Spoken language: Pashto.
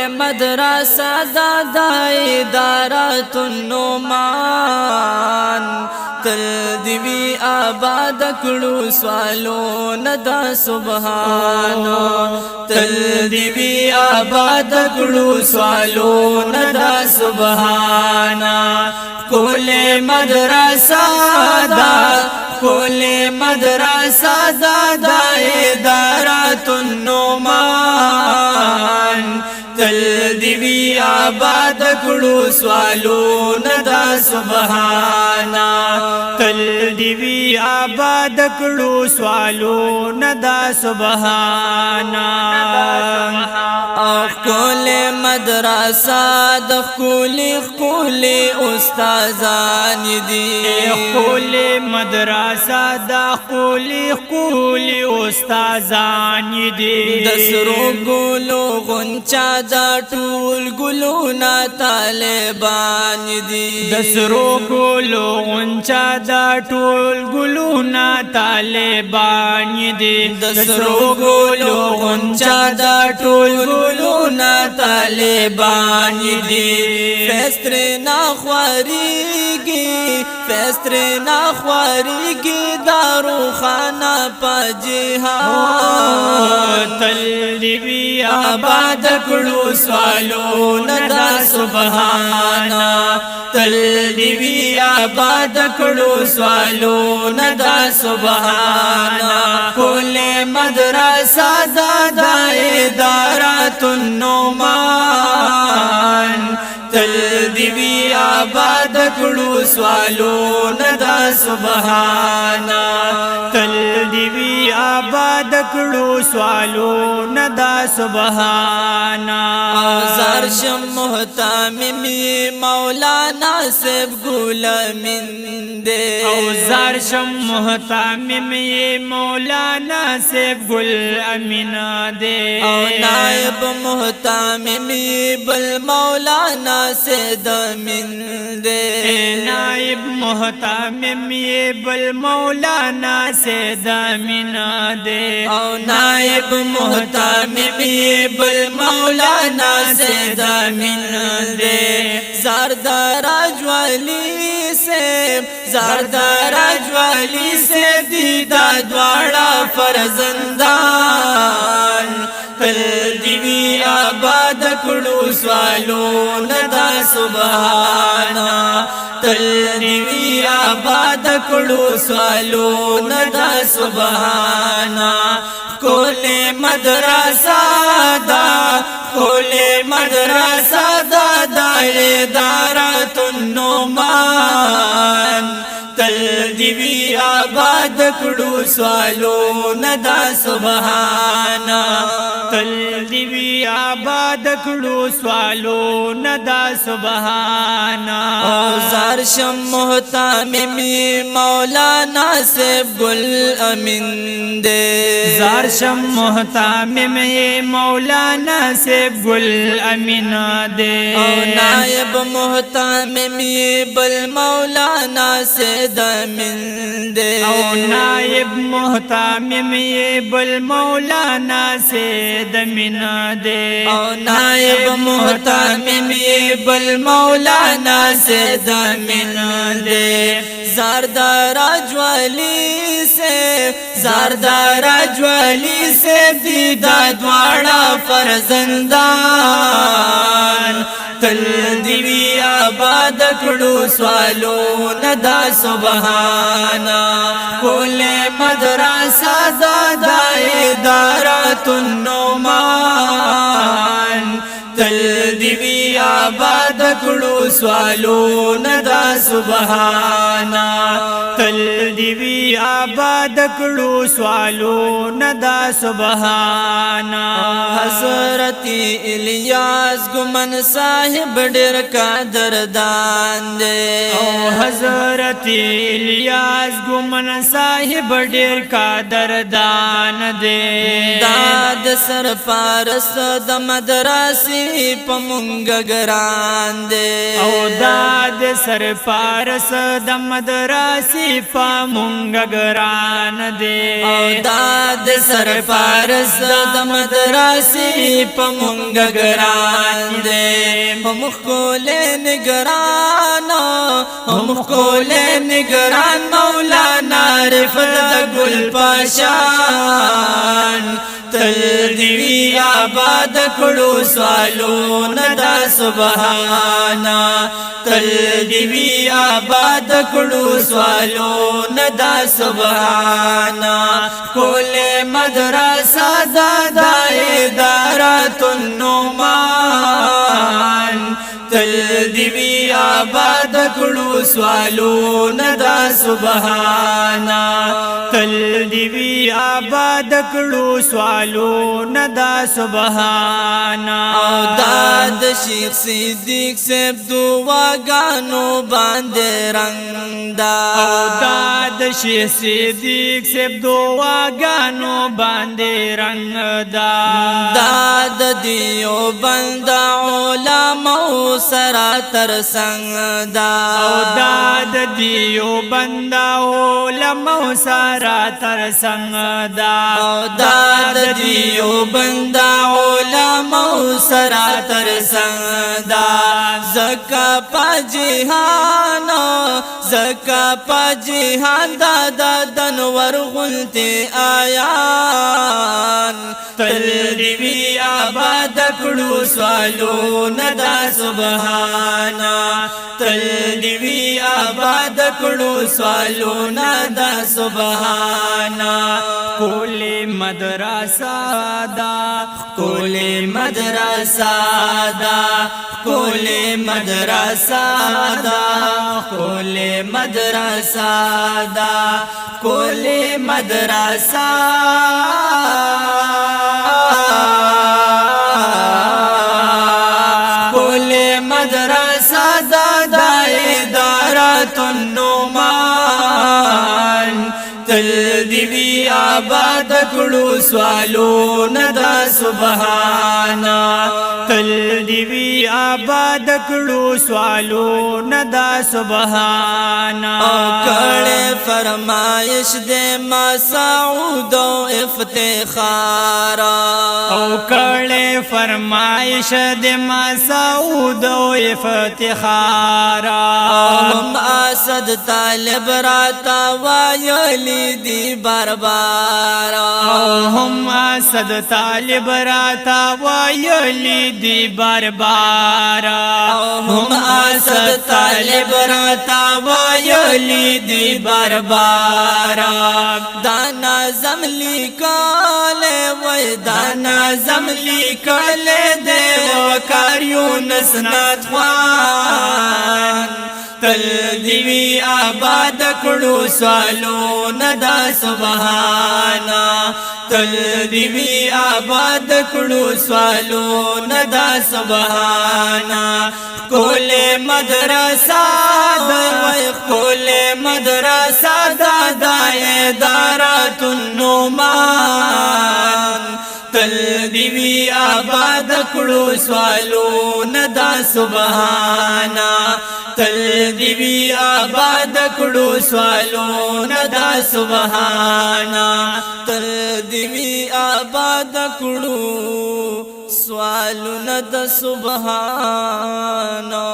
मदरसा दा इदारत النعمان تل دیوی آباد کړو سوالونه دا سبحانا تل دیوی آباد کړو سوالونه دا سبحانا کول مدرسہ دا ادارت النعمان تل دیوی آباد کړو سوالونه دا سبحانا تل دیوی آباد کړو سوالونه دا سبحانا کول مدرسہ د خول استادان دي کول مدرسہ د خول استادان دي د سرو ګلو غنچا دا ټول ګلونا طالبان دي د سرو ګلو غنچا دا ټول ګلونا طالبان دي د سرو ګلو غنچا دا ټول ګلونا طالبان دي فسترنا خواریگی دارو خانہ پا جہاد تل دیوی آباد کړو سوالونه دا سبحانا تل دیوی آباد کړو سوالونه دا سبحانا کول مدرسہ دا ادارت النعمان تل دیوی آباد کړو سوالونه دا سبحانا تل دیوی آباد کړو سوالونه دا سبحانا زار شم محتمم مولانا سب گل من دے زار شم محتمم مولانا سب گل امین دے نائب محتمم بل مولانا سے دمن دے نائب محتمم بل مولانا سے دمن دے نائب محتمم بل مولانا سے دمن دے زاردار جوالی سے دیدہ دوارا فرزندان تل دیوی آباد کړو سوالونه دا سبحانا تل دیوی آباد کړو سوالونه دا سبحانا کول مدرسہ دا ادارت النعمان تل دیوی آباد کړو سوالونه دا سبحانا تل دیوی آباد کړو سوالونه دا سبحانا زار شم محتمم مولانا سب گل امین دے زار شم محتمم مولانا سب گل امین دے نائب محتمم بل مولانا سے دمن دے نائب محتمم بل مولانا سے دمن دے نائب محتمم بل مولانا سے دمن دے زاردار جوالی سے دیدہ دوارا فرزندان تل دیوی آباد کړو سوالونه دا سبحانا کول مدرسہ دا ادارت النعمان تل دیوی آباد کړو سوالونه دا سبحانا تل دیوی آباد کړو سوالونه دا سبحانا حضرت الیاس گمن صاحب ډېر قدردان دے حضرت الیاس گمن صاحب ډېر قدردان دے داد سرپارس د مدرسې په مونږ ګران دے او داد سرپارس د مدرسی پا مونږ ګران دے او داد سرپارس د مدرسی پا مونږ ګران دے هم خول نگران هم خول نگران مولانا رفت گل پاشان تل دیوی آباد کړو سوالون دا سبحانا تل دیوی آباد کړو سوالون دا سبحانا کول مدرسہ دا ادارت النعمان تل دیوی آباد کړو سوالون دا سبحانا تل دیوی آباد کړو سوالون دا سبحانا او داد شیخ صدیق سیب دعاګانو باندې رنگ دا او داد شیخ صدیق سیب دعاګانو باندې رنگ دا داد دیو بند علماء سرا تر سنگ دا او داد دیو بند علماء سرا تر سنگ دا او داد دیو بند علماء سرا تر سنگ دا زکا پا جہان زکا پا جہان دادا دنور غلطی آیان تل دیوی آباد کړو سوالون دا سبحانا تل دیوی آباد کړو سوالون دا سبحانا کول مدرسہ دا کول مدرسہ دا کول مدرسہ دا کول مدرسہ دا کول مدرسہ کول مدرسہ دا ادارت النعمان تل دیوی آباد کړو سوالون دا سبحانا تل دیوی آباد کړو سوالون دا سبحانا او کړه فرمایش دے مسعود و افتخار او کړه فرمایش دے مسعود و افتخار هم اسد طالب راتا وایلی دی باربار هم اسد طالب راتا وایلی دی باربار هم اسد طالب راتا وایلی دی باربار دانا زملی کالے وای دانا زملی کالے دے وکار یونس ناتوان تل دیوی آباد کړو سوالون دا سبحانا تل دیوی آباد کړو سوالون دا سبحانا کول مدرسہ دا وای کول مدرسہ دا ادارت النعمان تل دیوی آباد کړو سوالون دا سبحانا تل دیوی آباد کړو سوالون دا سبحانا تل دیوی آباد کړو سوالون دا سبحانا